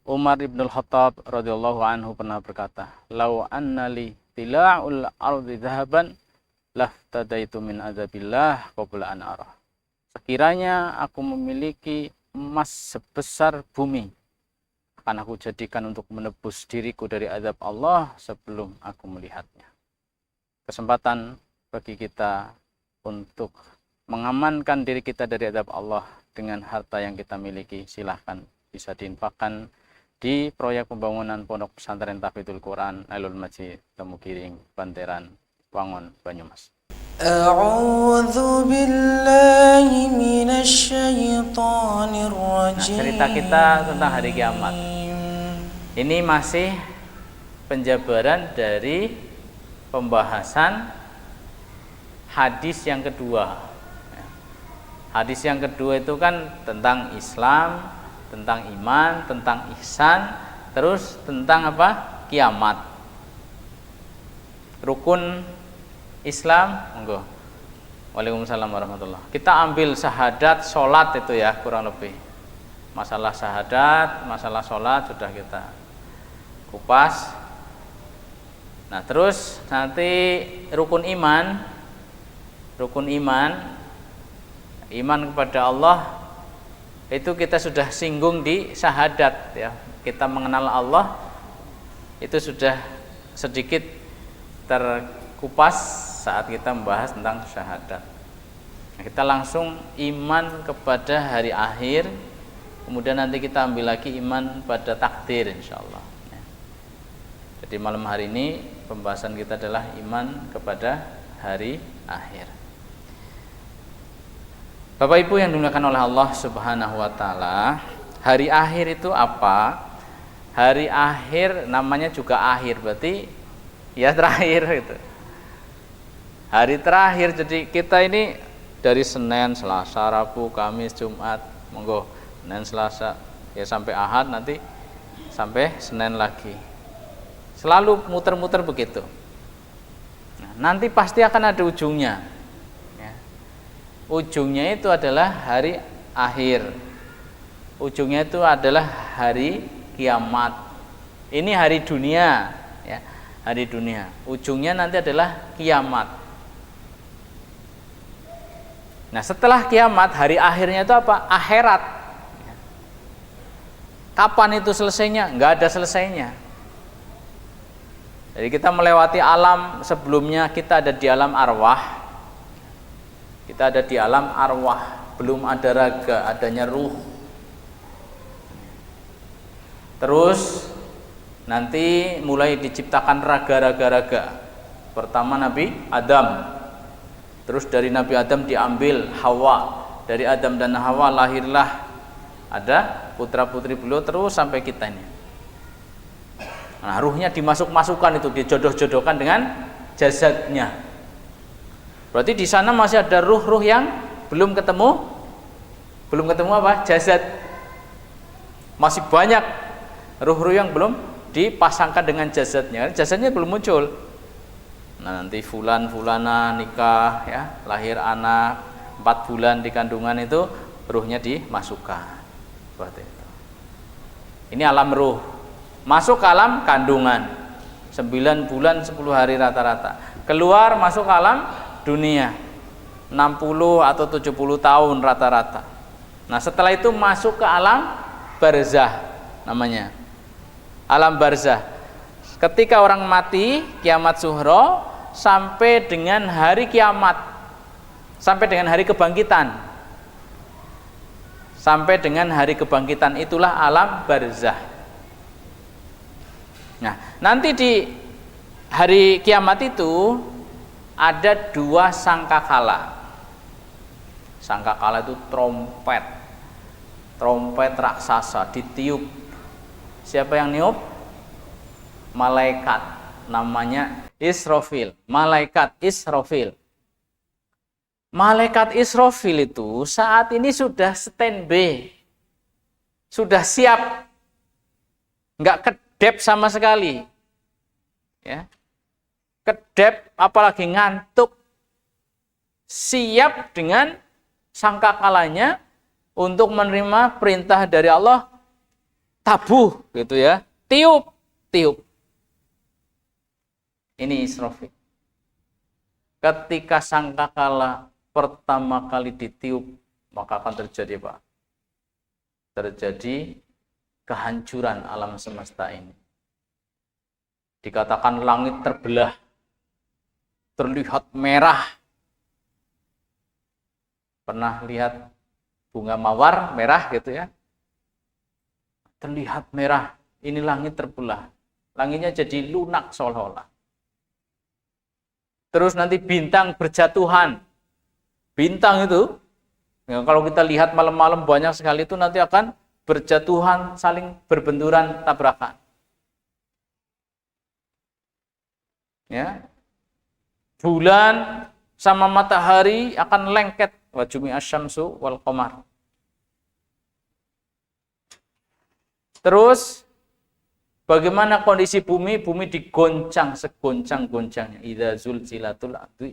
Umar ibn al-Khattab radhiyallahu anhu pernah berkata, "Lau anna li tila'ul ardi dhahaban laftadaitu min adzabillah qabla an arah." Sekiranya aku memiliki emas sebesar bumi, akan aku jadikan untuk menebus diriku dari azab Allah sebelum aku melihatnya. Kesempatan bagi kita untuk mengamankan diri kita dari azab Allah dengan harta yang kita miliki, silahkan bisa diinfakkan di proyek pembangunan Pondok Pesantren Tahfidzul Quran Nailul Majid Temugiring, Banteran, Wangon, Banyumas. A'udzu billahi minasyaitonir rajim. Cerita kita tentang hari kiamat. Ini masih penjabaran dari pembahasan hadis yang kedua. Hadis yang kedua itu kan tentang Islam, tentang iman, tentang ihsan, terus tentang apa? Kiamat. Rukun Islam, monggo. Waalaikumsalam warahmatullah. Kita ambil syahadat, sholat itu ya kurang lebih. Masalah syahadat, masalah sholat sudah kita kupas. Nah terus nanti rukun iman, iman kepada Allah itu kita sudah singgung di syahadat ya. Kita mengenal Allah itu sudah sedikit terkupas saat kita membahas tentang syahadat. Nah, kita langsung iman kepada hari akhir, kemudian nanti kita ambil lagi iman pada takdir insyaallah ya. Jadi malam hari ini pembahasan kita adalah iman kepada hari akhir. Bapak Ibu yang dimuliakan oleh Allah Subhanahu wa taala, hari akhir itu apa? Hari akhir namanya juga akhir, berarti ya terakhir itu. Hari terakhir, jadi kita ini dari Senin, Selasa, Rabu, Kamis, Jumat, monggo Senin, Selasa ya sampai Ahad, nanti sampai Senin lagi. Selalu muter-muter begitu. Nah, nanti pasti akan ada ujungnya. Ujungnya itu adalah hari akhir. Ujungnya itu adalah hari kiamat. Ini hari dunia ya, hari dunia. Ujungnya nanti adalah kiamat. Nah, setelah kiamat, hari akhirnya itu apa? Akhirat. Kapan itu selesainya? Enggak ada selesainya. Jadi kita melewati alam sebelumnya, kita ada di alam arwah. Kita ada di alam arwah, belum ada raga, adanya ruh. Terus nanti mulai diciptakan raga. Pertama Nabi Adam. Terus dari Nabi Adam diambil Hawa. Dari Adam dan Hawa lahirlah ada putra-putri beliau terus sampai kita ini. Nah, ruhnya dimasuk-masukkan itu, dijodoh-jodohkan dengan jasadnya. Berarti di sana masih ada ruh-ruh yang belum ketemu apa? Jasad. Masih banyak ruh-ruh yang belum dipasangkan dengan jasadnya. Jasadnya belum muncul. Nah, nanti fulana nikah ya, lahir anak, 4 bulan di kandungan itu ruhnya dimasukkan. Seperti itu. Ini alam ruh. Masuk ke alam kandungan. 9 bulan 10 hari rata-rata. Keluar masuk ke alam dunia 60 atau 70 tahun rata-rata. Nah, setelah itu masuk ke alam barzah namanya. Alam barzah. Ketika orang mati, kiamat sughra sampai dengan hari kiamat. Sampai dengan hari kebangkitan. Sampai dengan hari kebangkitan itulah alam barzah. Nah, nanti di hari kiamat itu ada 2 sangkakala. Sangkakala itu trompet raksasa ditiup. Siapa yang niup? Malaikat, namanya Israfil. Malaikat Israfil. Malaikat Israfil itu saat ini sudah standby, sudah siap, nggak kedep sama sekali, ya. Kedep apalagi ngantuk, siap dengan sangkakalanya untuk menerima perintah dari Allah tabuh gitu ya, tiup. Ini Israfil. Ketika sangkakala pertama kali ditiup, maka akan terjadi apa? Terjadi kehancuran alam semesta ini. Dikatakan langit terbelah, terlihat merah. Pernah lihat bunga mawar merah gitu ya? Terlihat merah, ini langit terbelah. Langitnya jadi lunak seolah-olah. Terus nanti bintang berjatuhan. Bintang itu, ya, kalau kita lihat malam-malam banyak sekali itu nanti akan berjatuhan, saling berbenturan, tabrakan. Ya. Bulan sama matahari akan lengket. Wa jumi'asy syamsu wal qamar. Terus bagaimana kondisi bumi? Bumi digoncang segoncang-goncangnya. Idza zulzilatul ardi.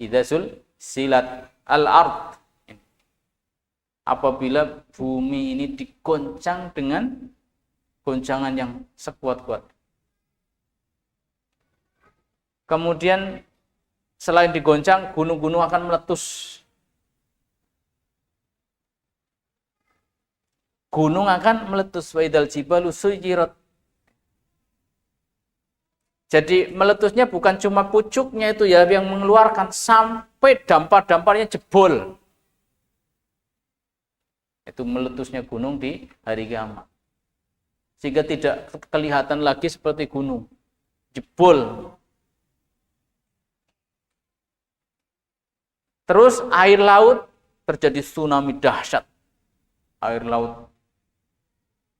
Idza zulzilat al-ard. Apabila bumi ini digoncang dengan goncangan yang sekuat-kuat. Kemudian selain digoncang, gunung-gunung akan meletus. Gunung akan meletus. Wa idzal jibalu suyirat. Jadi meletusnya bukan cuma pucuknya itu ya yang mengeluarkan, sampai dampar-damparnya jebol. Itu meletusnya gunung di hari kiamat. Sehingga tidak kelihatan lagi seperti gunung. Jebol. Terus air laut terjadi tsunami dahsyat. Air laut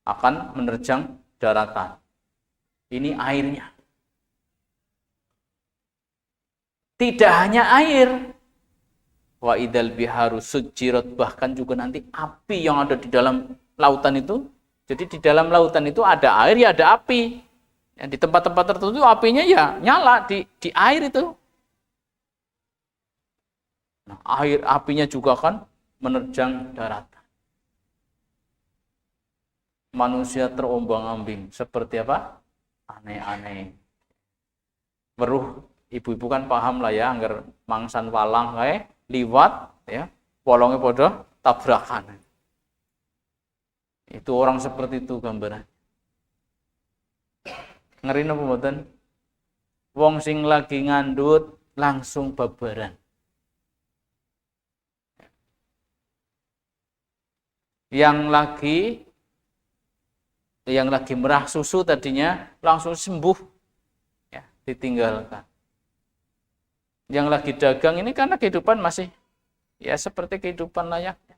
akan menerjang daratan. Ini airnya. Tidak hanya air. Wa idzal biharu sujirat, bahkan juga nanti api yang ada di dalam lautan itu. Jadi di dalam lautan itu ada air, ya ada api. Yang di tempat-tempat tertentu apinya ya nyala di air itu. Nah, air apinya juga akan menerjang daratan. Manusia terombang-ambing seperti apa? Aneh-aneh. Weruh ibu-ibu kan paham lah ya, anggar mangsan walang kae liwat ya, polonge padha tabrakan. Itu orang seperti itu gambaran. Ngeri napa mboten? Wong sing lagi ngandut langsung babaran. Yang lagi merah susu tadinya langsung sembuh, ya, ditinggalkan. Yang lagi dagang ini karena kehidupan masih ya seperti kehidupan layaknya,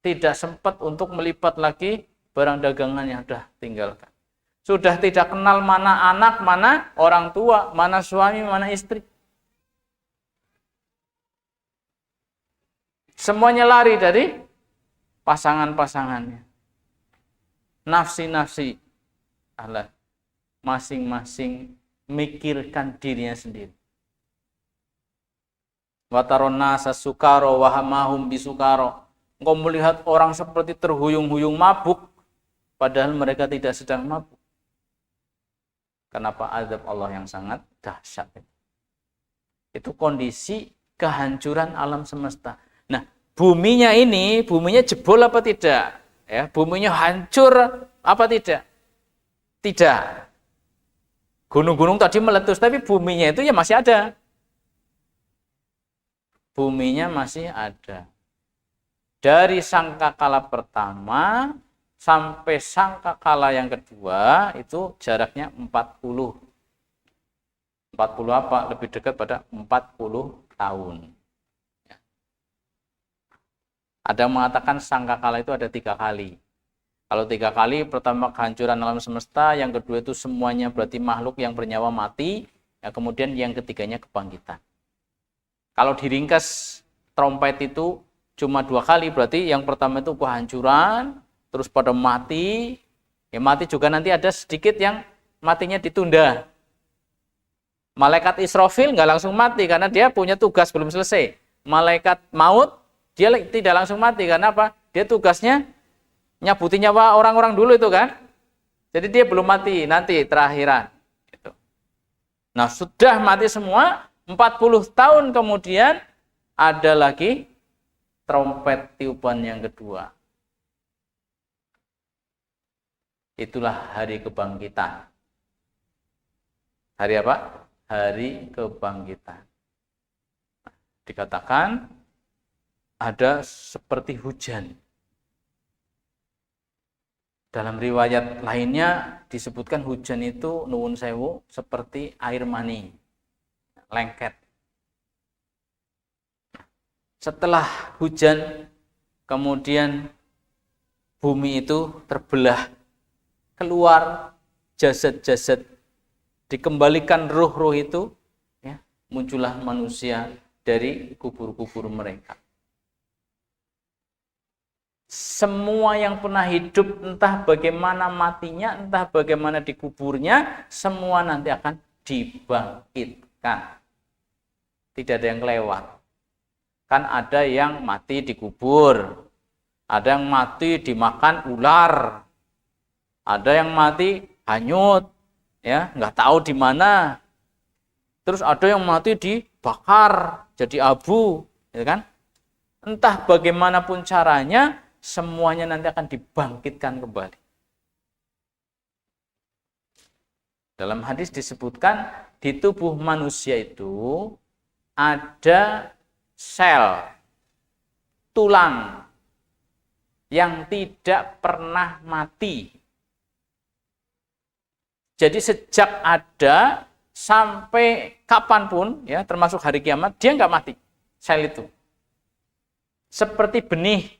tidak sempat untuk melipat lagi barang dagangan yang sudah tinggalkan. Sudah tidak kenal mana anak, mana orang tua, mana suami, mana istri. Semuanya lari dari pasangan-pasangannya. Nafsi-nafsi, Allah, masing-masing mikirkan dirinya sendiri. Watarona sasukaro wahamahum bisukaro. Engkau melihat orang seperti terhuyung-huyung mabuk, padahal mereka tidak sedang mabuk. Kenapa? Azab Allah yang sangat dahsyat. Itu kondisi kehancuran alam semesta. Nah, buminya jebol apa tidak? Ya, buminya hancur apa tidak? Tidak. Gunung-gunung tadi meletus, tapi buminya itu ya masih ada. Buminya masih ada. Dari sangkakala pertama sampai sangkakala yang kedua itu jaraknya 40. 40 apa? Lebih dekat pada 40 tahun. Ada yang mengatakan sangkakala itu ada 3 kali. Kalau 3 kali, pertama kehancuran alam semesta, yang kedua itu semuanya berarti makhluk yang bernyawa mati, ya, kemudian yang ketiganya kebangkitan. Kalau diringkas trompet itu cuma 2 kali, berarti yang pertama itu kehancuran, terus pada mati, ya mati juga nanti ada sedikit yang matinya ditunda. Malaikat Israfil nggak langsung mati karena dia punya tugas belum selesai. Malaikat maut dia tidak langsung mati karena apa? Dia tugasnya nyabuti nyawa orang-orang dulu itu kan. Jadi dia belum mati, nanti terakhiran. Gitu. Nah sudah mati semua, 40 tahun kemudian ada lagi trompet tiupan yang kedua. Itulah hari kebangkitan. Hari apa? Hari kebangkitan. Dikatakan ada seperti hujan. Dalam riwayat lainnya disebutkan hujan itu nuwun sewu seperti air mani, lengket. Setelah hujan, kemudian bumi itu terbelah, keluar jasad-jasad, dikembalikan ruh-ruh itu, ya, muncullah manusia dari kubur-kubur mereka. Semua yang pernah hidup, entah bagaimana matinya, entah bagaimana dikuburnya, semua nanti akan dibangkitkan. Tidak ada yang kelewat. Kan ada yang mati dikubur, ada yang mati dimakan ular, ada yang mati hanyut, ya nggak tahu di mana. Terus ada yang mati dibakar jadi abu, ya kan? Entah bagaimanapun caranya, semuanya nanti akan dibangkitkan kembali. Dalam hadis disebutkan di tubuh manusia itu ada sel tulang yang tidak pernah mati. Jadi sejak ada sampai kapanpun, ya termasuk hari kiamat, dia nggak mati sel itu. Seperti benih.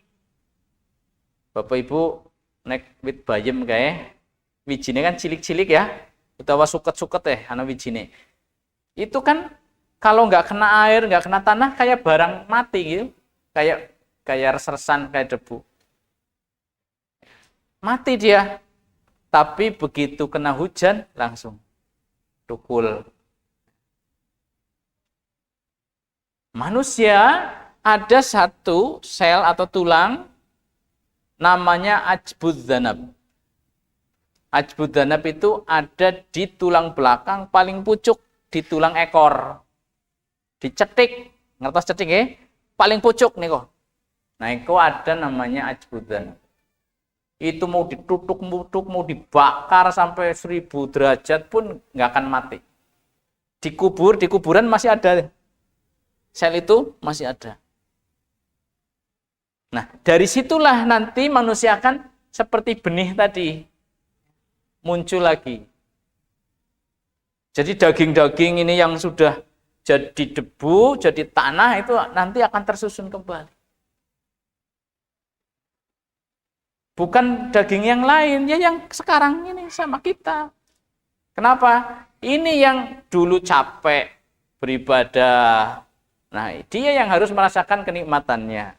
Bapak Ibu nek wit bayem kae, wijine kan cilik-cilik ya, utawa suket-suket ana wijine. Itu kan kalau nggak kena air, nggak kena tanah, kayak barang mati gitu, kayak resersan, kayak debu. Mati dia. Tapi begitu kena hujan, langsung tukul. Manusia ada satu sel atau tulang, namanya ajbudzanab. Ajbudzanab itu ada di tulang belakang paling pucuk, di tulang ekor. Dicetik, ngertos cetik ya? Paling pucuk nih kok. Nah, itu ada namanya ajbudzanab. Itu mau ditutuk-mutuk, mau dibakar sampai 1000 derajat pun nggak akan mati. Di kuburan masih ada. Sel itu masih ada. Nah, dari situlah nanti manusia akan seperti benih tadi. Muncul lagi. Jadi daging-daging ini yang sudah jadi debu, jadi tanah, itu nanti akan tersusun kembali. Bukan daging yang lain, ya yang sekarang ini sama kita. Kenapa? Ini yang dulu capek beribadah. Nah, dia yang harus merasakan kenikmatannya.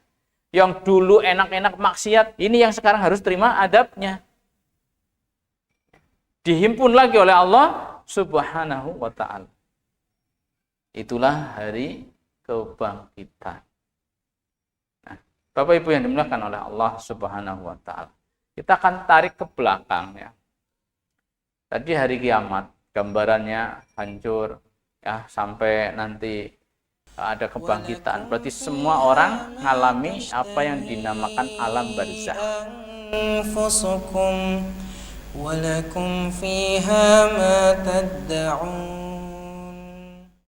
Yang dulu enak-enak maksiat, ini yang sekarang harus terima adabnya. Dihimpun lagi oleh Allah Subhanahu wa ta'ala. Itulah hari kebangkitan. Nah, Bapak Ibu yang dimuliakan oleh Allah Subhanahu wa ta'ala. Kita akan tarik ke belakang ya. Tadi hari kiamat, gambarannya hancur ya, sampai nanti ada kebangkitan. Berarti semua orang mengalami apa yang dinamakan alam barzakh. ولكم فيها ما تدعون